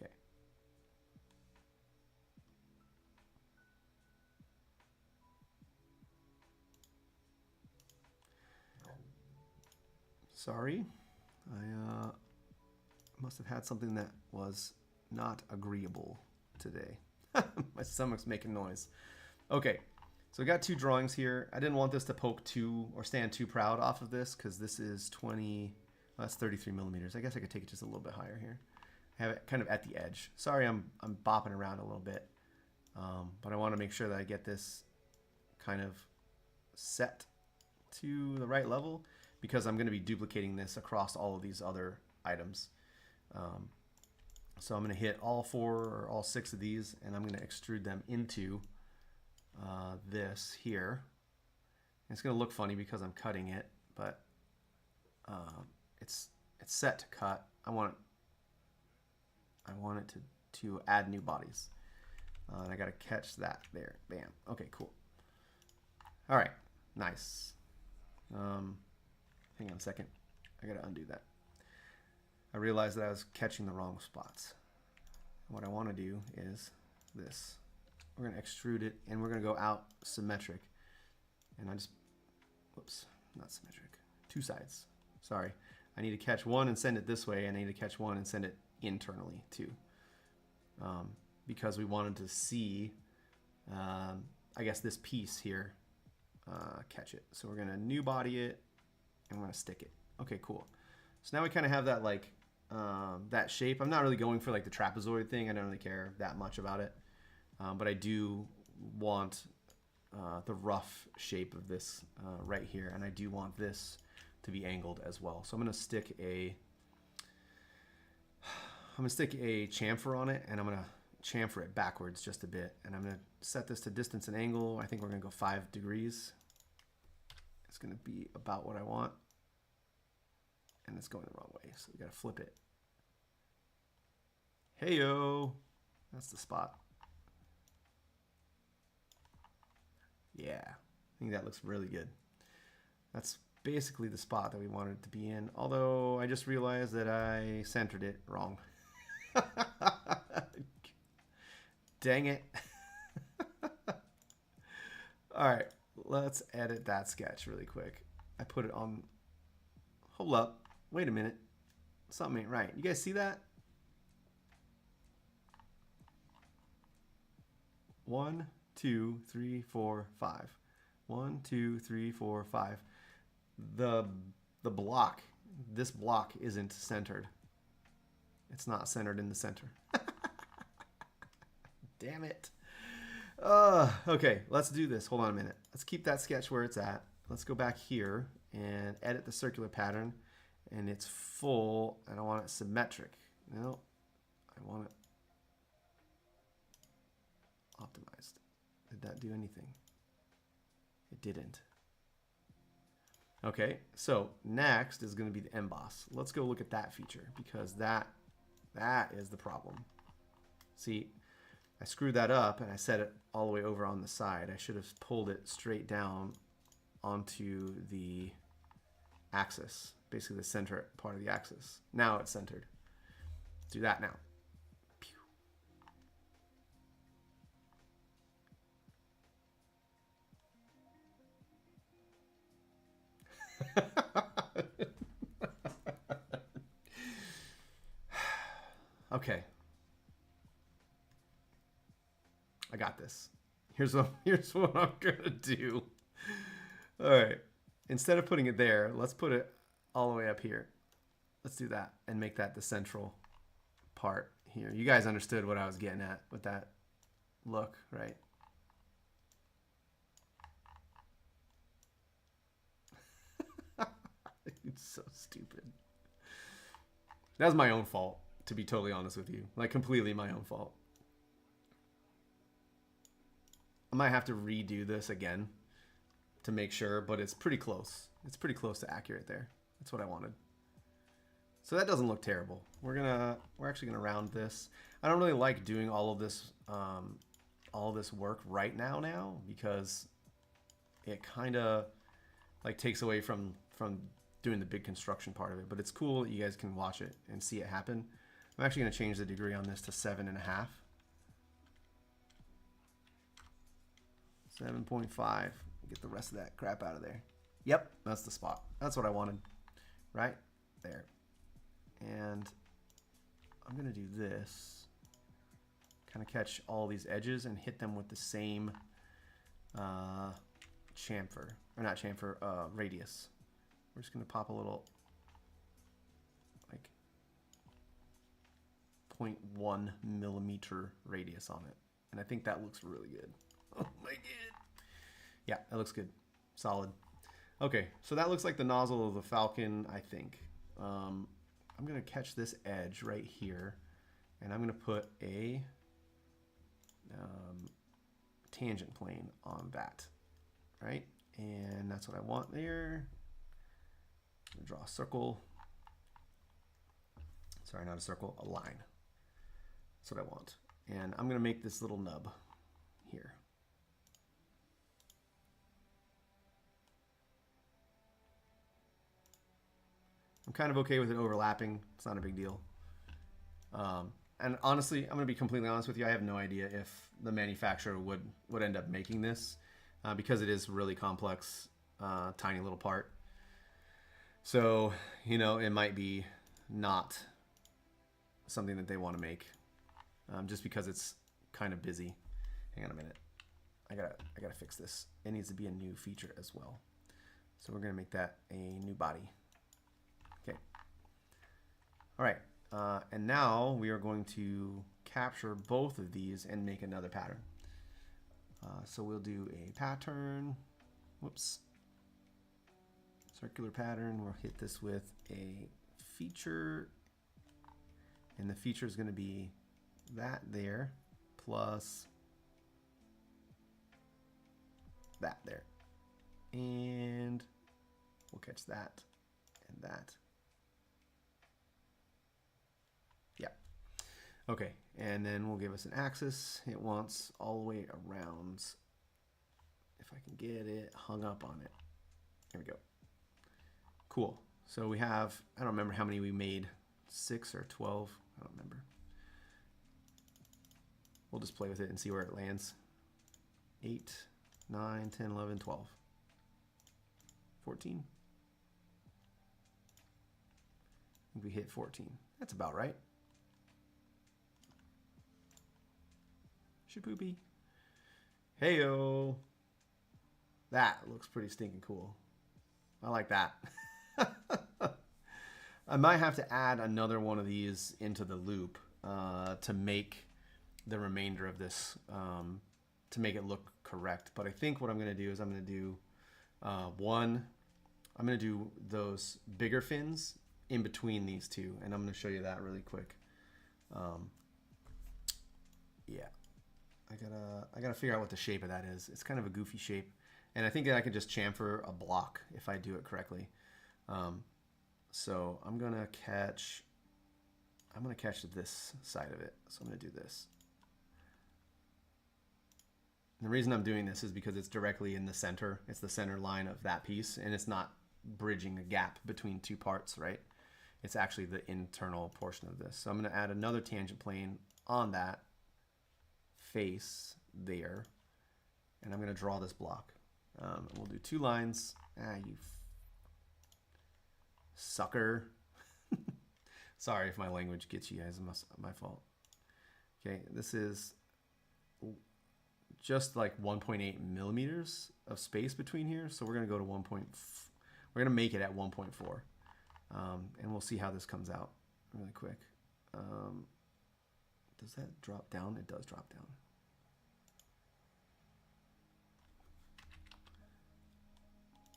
Okay. Sorry. I must have had something that was not agreeable today. My stomach's making noise. Okay, so we got 2 drawings here. I didn't want this to poke too or stand too proud off of this because this is 20, well, that's 33 millimeters. I guess I could take it just a little bit higher here. I have it kind of at the edge. Sorry, I'm bopping around a little bit, but I want to make sure that I get this kind of set to the right level, because I'm going to be duplicating this across all of these other items. So I'm going to hit all 4 or all 6 of these, and I'm going to extrude them into this here. And it's going to look funny because I'm cutting it, but it's set to cut. I want it to to add new bodies. And I got to catch that there. Bam. Okay, cool. All right, nice. Hang on a second. I got to undo that. I realized that I was catching the wrong spots. What I want to do is this. We're going to extrude it, and we're going to go out symmetric. And I just, whoops, not symmetric. Two sides. Sorry. I need to catch one and send it this way, and I need to catch one and send it internally too. Because we wanted to see, I guess, this piece here catch it. So we're going to new body it, and we're going to stick it. Okay, cool. So now we kind of have that like that shape. I'm not really going for like the trapezoid thing. I don't really care that much about it. But I do want the rough shape of this right here, and I do want this to be angled as well. So I'm going to stick a chamfer on it, and I'm going to chamfer it backwards just a bit, and I'm going to set this to distance and angle. I think we're going to go 5 degrees. It's going to be about what I want, and it's going the wrong way, so we got to flip it. Hey-yo, that's the spot. Yeah, I think that looks really good. That's basically the spot that we wanted it to be in, although I just realized that I centered it wrong. Dang it. All right, let's edit that sketch really quick. I put it on, hold up, wait a minute. Something ain't right. You guys see that? 1, 2, 3, 4, 5. 1, 2, 3, 4, 5. The block, this block isn't centered. It's not centered in the center. Damn it. Okay, let's do this. Hold on a minute. Let's keep that sketch where it's at. Let's go back here and edit the circular pattern. And it's full, and I want it symmetric. No, I want it optimized. Did that do anything? It didn't. Okay, so next is going to be the emboss. Let's go look at that feature, because that is the problem. See, I screwed that up and I set it all the way over on the side. I should have pulled it straight down onto the axis, basically the center part of the axis. Now it's centered. Let's do that now. Okay. I got this. Here's what I'm gonna do. All right. Instead of putting it there, let's put it all the way up here. Let's do that and make that the central part here. You guys understood what I was getting at with that look, right? It's so stupid. That was my own fault, to be totally honest with you. Like, completely my own fault. I might have to redo this again to make sure, but it's pretty close. It's pretty close to accurate there. That's what I wanted. So that doesn't look terrible. We're actually gonna round this. I don't really like doing all of this work right now because it kind of like takes away from doing the big construction part of it. But it's cool that you guys can watch it and see it happen. I'm actually gonna change the degree on this to 7.5. 7.5. Get the rest of that crap out of there. Yep, that's the spot. That's what I wanted. Right there. And I'm gonna do this. Kind of catch all these edges and hit them with the same chamfer, or not chamfer, radius. We're just gonna pop a little like 0.1 millimeter radius on it, and I think that looks really good. Oh my god! Yeah, that looks good, solid. Okay, so that looks like the nozzle of the Falcon, I think. I'm gonna catch this edge right here, and I'm gonna put a tangent plane on that, right? And that's what I want there. I'm gonna draw a circle. Sorry, not a circle, a line. That's what I want. And I'm going to make this little nub here. I'm kind of okay with it overlapping. It's not a big deal. And honestly, I'm going to be completely honest with you. I have no idea if the manufacturer would end up making this because it is really complex, tiny little part. So, you know, it might be not something that they want to make just because it's kind of busy. Hang on a minute. I gotta fix this. It needs to be a new feature as well. So we're going to make that a new body. Okay. All right. And now we are going to capture both of these and make another pattern. So we'll do a pattern. Whoops. Circular pattern. We'll hit this with a feature. And the feature is going to be that there plus that there. And we'll catch that and that. Yeah. Okay, and then we'll give us an axis. It wants all the way around. If I can get it hung up on it. There we go. Cool. So we have, I don't remember how many we made, 6 or 12. I don't remember. We'll just play with it and see where it lands. 8, 9, 10, 11, 12. 14. I think we hit 14. That's about right. Shapoopy. Heyo. That looks pretty stinking cool. I like that. I might have to add another one of these into the loop to make the remainder of this, to make it look correct. But I think what I'm going to do is I'm going to do I'm going to do those bigger fins in between these two. And I'm going to show you that really quick. Yeah. I gotta figure out what the shape of that is. It's kind of a goofy shape. And I think that I could just chamfer a block if I do it correctly. So I'm gonna catch this side of it. So I'm gonna do this. And the reason I'm doing this is because it's directly in the center. It's the center line of that piece, and it's not bridging a gap between two parts, right? It's actually the internal portion of this. So I'm gonna add another tangent plane on that face there, and I'm gonna draw this block. We'll do 2 lines. You sucker. Sorry if my language gets you guys, my fault. Okay, this is just like 1.8 millimeters of space between here, so we're gonna go to we're gonna make it at 1.4, and we'll see how this comes out really quick. Does that drop down? It does drop down.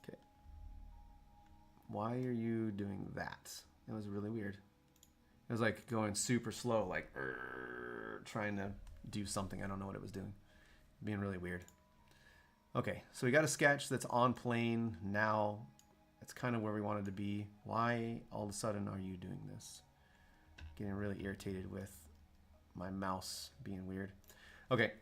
Okay. Why are you doing that? It was really weird. It was like going super slow, like trying to do something. I don't know what it was doing. Being really weird. Okay, so we got a sketch that's on plane. Now it's kind of where we wanted to be. Why all of a sudden are you doing this? Getting really irritated with my mouse being weird. Okay,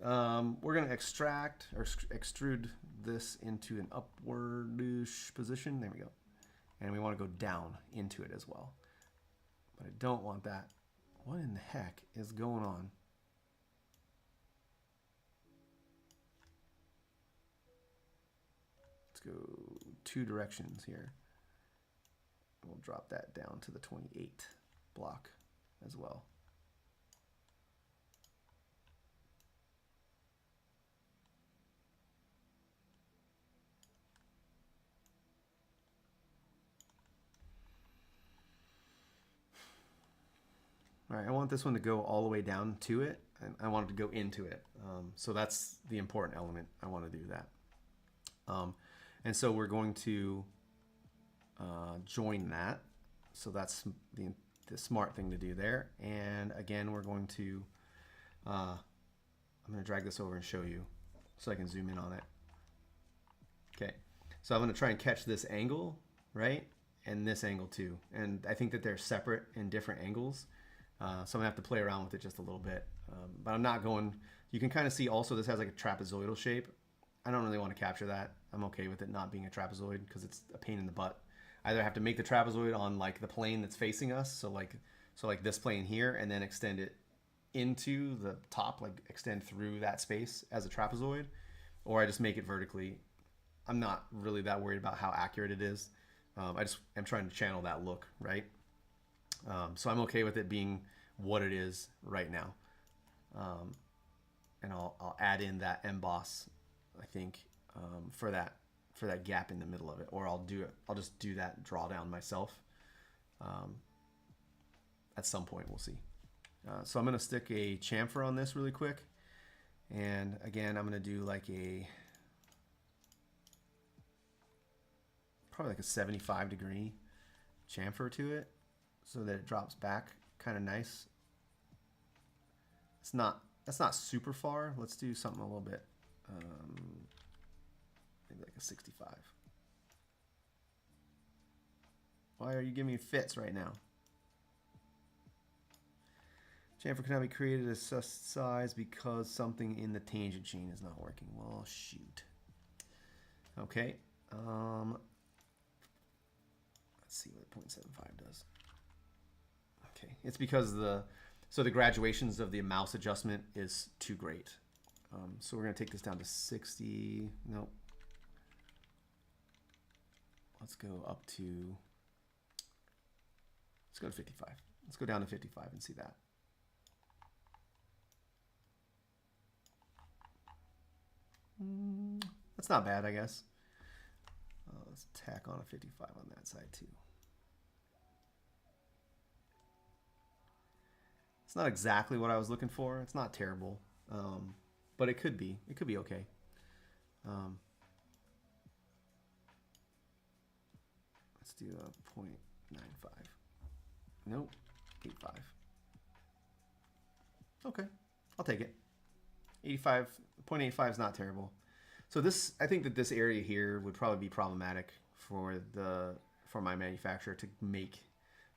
we're gonna extract or extrude this into an upwardish position. There we go. And we want to go down into it as well. But I don't want that. What in the heck is going on? Let's go 2 directions here. We'll drop that down to the 28 block as well. All right, I want this one to go all the way down to it, and I want it to go into it. So that's the important element. I want to do that. And so we're going to join that. So that's the smart thing to do there. And again, we're going to, I'm going to drag this over and show you so I can zoom in on it. Okay, so I'm going to try and catch this angle, right? And this angle too. And I think that they're separate in different angles. So I'm gonna have to play around with it just a little bit. But I'm not going, you can kind of see also this has like a trapezoidal shape. I don't really want to capture that. I'm okay with it not being a trapezoid because it's a pain in the butt. I either have to make the trapezoid on like the plane that's facing us, so like this plane here, and then extend it into the top, like extend through that space as a trapezoid, or I just make it vertically. I'm not really that worried about how accurate it is. I just am trying to channel that look, right? So I'm okay with it being what it is right now. And I'll add in that emboss, I think, for that gap in the middle of it, or I'll just do that drawdown myself. At some point, we'll see. So I'm gonna stick a chamfer on this really quick, and again, I'm gonna do like probably like a 75-degree chamfer to it, so that it drops back kind of nice. That's not super far. Let's do something a little bit, maybe like a 65. Why are you giving me fits right now? Chamfer cannot be created as such size because something in the tangent chain is not working. Well, shoot. Okay. Let's see what 0.75 does. Okay, it's because the graduations of the mouse adjustment is too great. So we're gonna take this down to 60. Nope. Let's go to 55. Let's go down to 55 and see that. That's not bad, I guess. Let's tack on a 55 on that side too. It's not exactly what I was looking for. It's not terrible, but it could be. It could be okay. Let's do a 0.95. Nope, 85. Okay, I'll take it. 0.85 is not terrible. So this, I think that this area here would probably be problematic for my manufacturer to make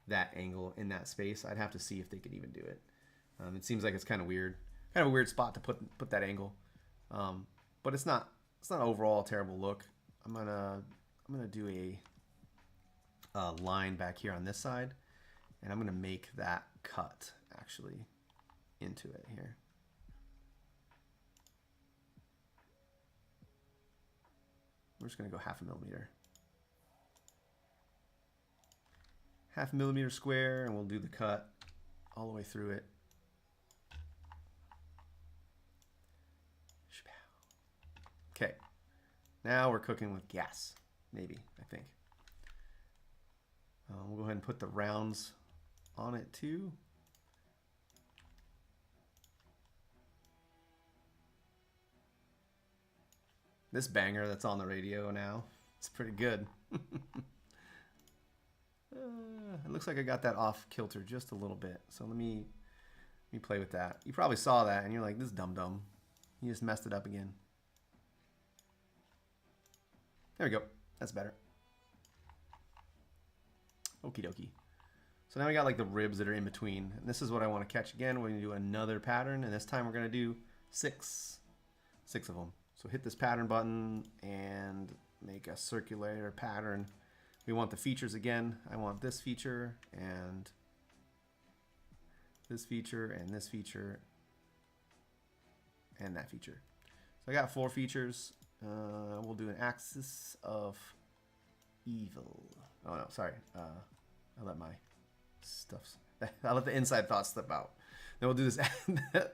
that angle in that space. I'd have to see if they could even do it. It seems like it's kind of a weird spot to put that angle. But it's not overall a terrible look. I'm gonna do a line back here on this side, and I'm gonna make that cut actually into it here. We're just gonna go 0.5 millimeter. 0.5 millimeter square, and we'll do the cut all the way through it. Okay, now we're cooking with gas, maybe, I think. We'll go ahead and put the rounds on it too. This banger that's on the radio now, it's pretty good. It looks like I got that off kilter just a little bit. So let me play with that. You probably saw that and you're like, this is dumb. You just messed it up again. There we go. That's better. Okie dokie. So now we got like the ribs that are in between. And this is what I want to catch again. We're going to do another pattern, and this time we're going to do six of them. So hit this pattern button and make a circular pattern. We want the features again. I want this feature and this feature and this feature and that feature. So I got 4 features. We'll do an axis of evil. Oh no, sorry. I let my stuff. I let the inside thoughts slip out. Then we'll do this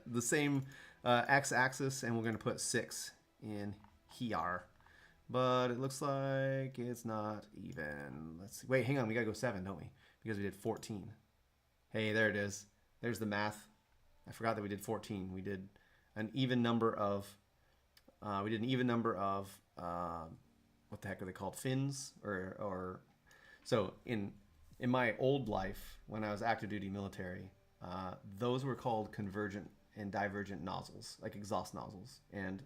the same x-axis, and we're going to put 6 in here. But it looks like it's not even. Let's see. Wait, hang on. We got to go 7, don't we? Because we did 14. Hey, there it is. There's the math. I forgot that we did 14. We did an even number of. What the heck are they called? Fins or so in my old life when I was active duty military, those were called convergent and divergent nozzles, like exhaust nozzles. And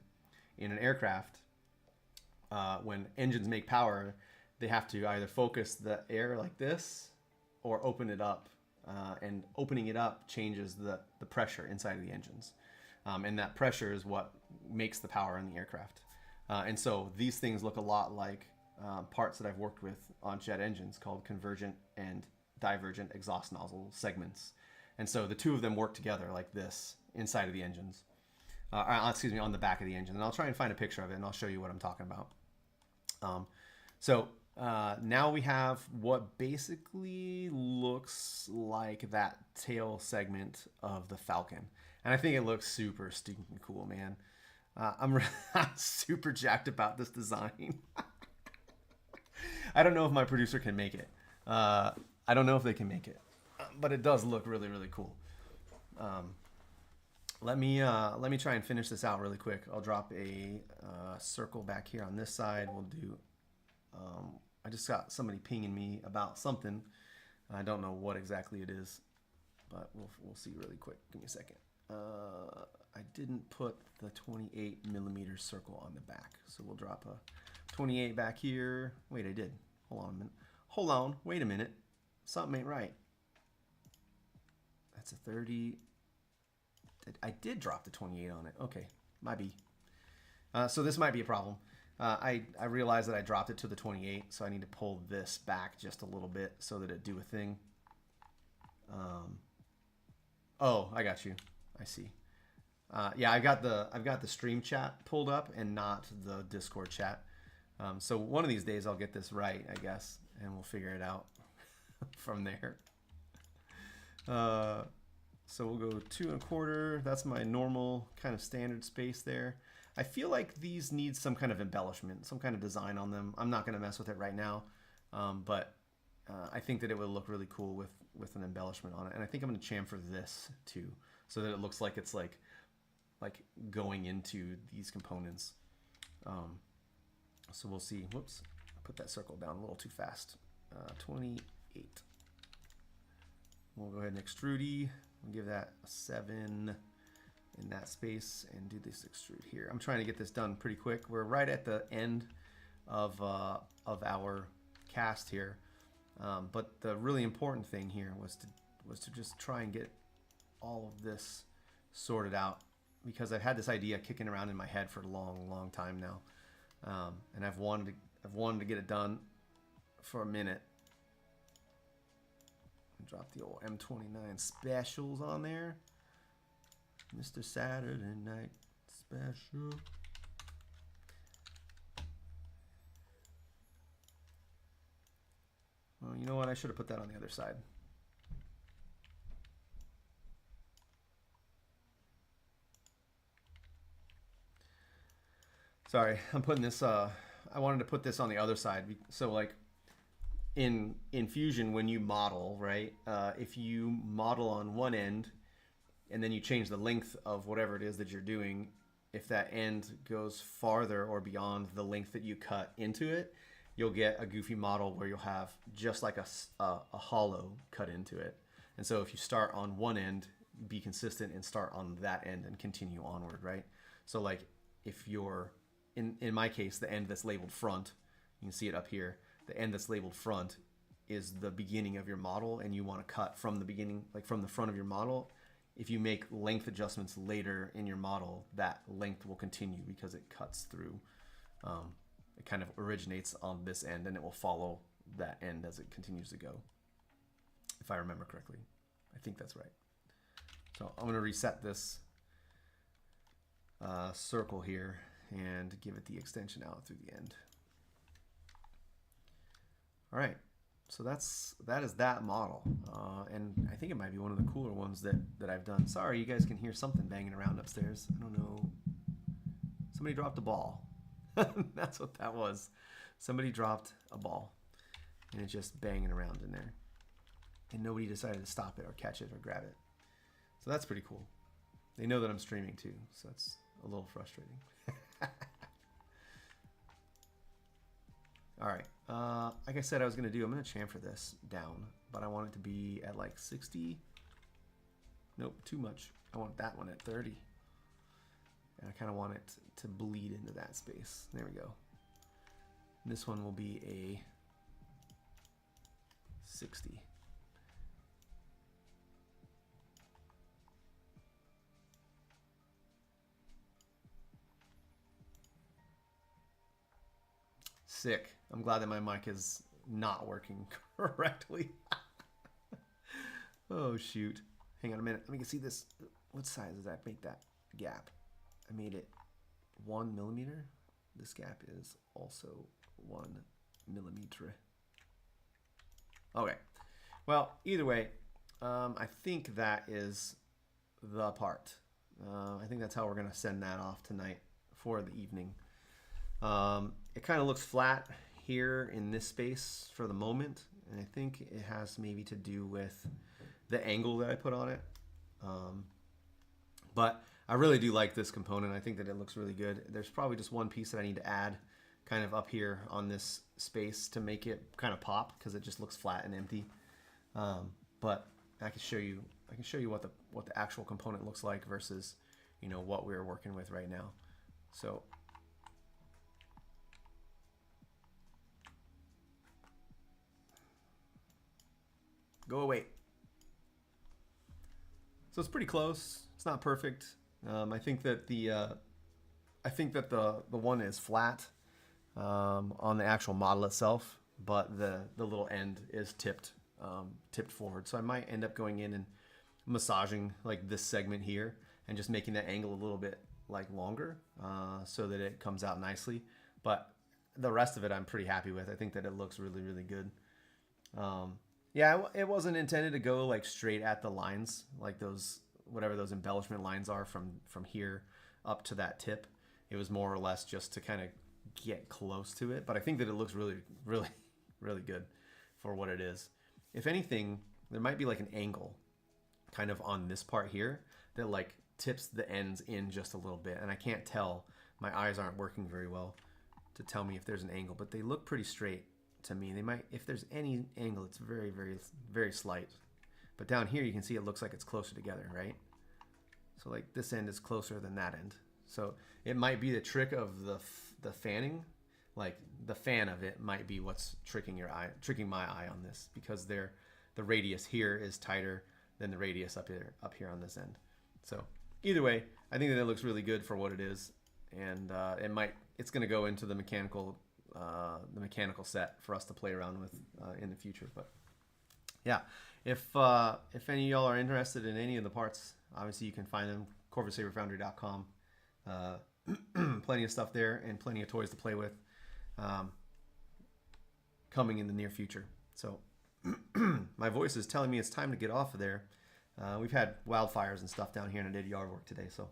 in an aircraft, when engines make power, they have to either focus the air like this or open it up and opening it up changes the pressure inside of the engines. And that pressure is what makes the power in the aircraft. And so these things look a lot like parts that I've worked with on jet engines called convergent and divergent exhaust nozzle segments. And so the two of them work together like this inside of the engines. Excuse me, on the back of the engine. And I'll try and find a picture of it and I'll show you what I'm talking about. Now we have what basically looks like that tail segment of the Falcon. And I think it looks super stinking cool, man. I'm super jacked about this design. I don't know if my producer can make it. I don't know if they can make it, but it does look really, really cool. Let me try and finish this out really quick. I'll drop a circle back here on this side. We'll do. I just got somebody pinging me about something. I don't know what exactly it is, but we'll see really quick. Give me a second. I didn't put the 28 millimeter circle on the back, so we'll drop a 28 back here. Wait, I did. Hold on a minute. Hold on. Wait a minute. Something ain't right. That's a 30. I did drop the 28 on it. Okay, might be. So this might be a problem. I realized that I dropped it to the 28, so I need to pull this back just a little bit so that it do a thing. Oh, I got you. I see. Yeah, I've got the stream chat pulled up and not the Discord chat. So one of these days I'll get this right, I guess, and we'll figure it out from there. So we'll go 2 1/4. That's my normal kind of standard space there. I feel like these need some kind of embellishment, some kind of design on them. I'm not going to mess with it right now, but I think that it would look really cool with an embellishment on it. And I think I'm going to chamfer this too, so that it looks like it's like going into these components. So we'll see. Whoops, I put that circle down a little too fast. 28. We'll go ahead and extrude. We'll give that a 7 in that space and do this extrude here. I'm trying to get this done pretty quick. We're right at the end of our cast here, but the really important thing here was to just try and get all of this sorted out, because I've had this idea kicking around in my head for a long time now, and I've wanted to get it done for a minute. Drop the old M29 specials on there. Mr. Saturday Night Special. Well, you know what? I should have put that on the other side. Sorry, I'm putting this, I wanted to put this on the other side. So like in Fusion, when you model, right? If you model on one end and then you change the length of whatever it is that you're doing, if that end goes farther or beyond the length that you cut into it, you'll get a goofy model where you'll have just like a hollow cut into it. And so if you start on one end, be consistent and start on that end and continue onward, right? So like if you're, in my case, the end that's labeled front, you can see it up here, the end that's labeled front is the beginning of your model, and you want to cut from the beginning, like from the front of your model. If you make length adjustments later in your model, that length will continue because it cuts through. It kind of originates on this end and it will follow that end as it continues to go, if I remember correctly. I think that's right. So I'm going to reset this circle here and give it the extension out through the end. All right, so that is that model, and I think it might be one of the cooler ones that I've done. Sorry, you guys can hear something banging around upstairs. I don't know. Somebody dropped a ball. That's what that was. Somebody dropped a ball, and it's just banging around in there, and nobody decided to stop it or catch it or grab it. So that's pretty cool. They know that I'm streaming too, so that's a little frustrating. All right, like I said I was going to do, I'm going to chamfer this down, but I want it to be at like 60. Nope, too much. I want that one at 30. And I kind of want it to bleed into that space. There we go. This one will be a 60. Sick. I'm glad that my mic is not working correctly. Oh, shoot. Hang on a minute. Let me see this. What size does that make that gap? I made it 1 millimeter. This gap is also 1 millimeter. Okay. Well, either way, I think that is the part. I think that's how we're going to send that off tonight for the evening. It kind of looks flat here in this space for the moment, and I think it has maybe to do with the angle that I put on it. But I really do like this component. I think that it looks really good. There's probably just one piece that I need to add kind of up here on this space to make it kind of pop, because it just looks flat and empty. But I can show you what the actual component looks like versus, you know, what we're working with right now. So go away. So it's pretty close. It's not perfect. I think that the one is flat on the actual model itself, but the little end is tipped forward. So I might end up going in and massaging like this segment here and just making that angle a little bit like longer so that it comes out nicely. But the rest of it I'm pretty happy with. I think that it looks really, really good. Yeah, it wasn't intended to go like straight at the lines, like those, whatever those embellishment lines are from here up to that tip. It was more or less just to kind of get close to it. But I think that it looks really, really, really good for what it is. If anything, there might be like an angle kind of on this part here that like tips the ends in just a little bit. And I can't tell, my eyes aren't working very well to tell me if there's an angle, but they look pretty straight to me. They might, if there's any angle, it's very, very, very slight. But down here you can see it looks like it's closer together, right? So like this end is closer than that end. So it might be the trick of the fanning, like the fan of it might be what's tricking my eye on this, because the radius here is tighter than the radius up here on this end. So either way, I think that it looks really good for what it is, and it's going to go into the mechanical set for us to play around with in the future. But yeah, if any of y'all are interested in any of the parts, obviously you can find them corvussaberfoundry.com. Plenty of stuff there and plenty of toys to play with coming in the near future. So my voice is telling me it's time to get off of there. We've had wildfires and stuff down here, and I did yard work today. So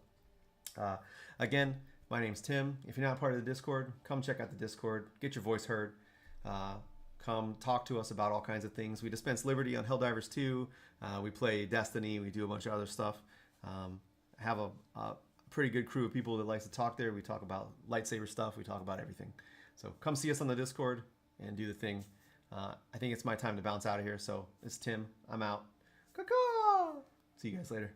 again, my name's Tim. If you're not part of the Discord, come check out the Discord. Get your voice heard. Come talk to us about all kinds of things. We dispense Liberty on Helldivers 2. We play Destiny. We do a bunch of other stuff. Have a pretty good crew of people that likes to talk there. We talk about lightsaber stuff. We talk about everything. So come see us on the Discord and do the thing. I think it's my time to bounce out of here. So it's Tim. I'm out. Caw-caw! See you guys later.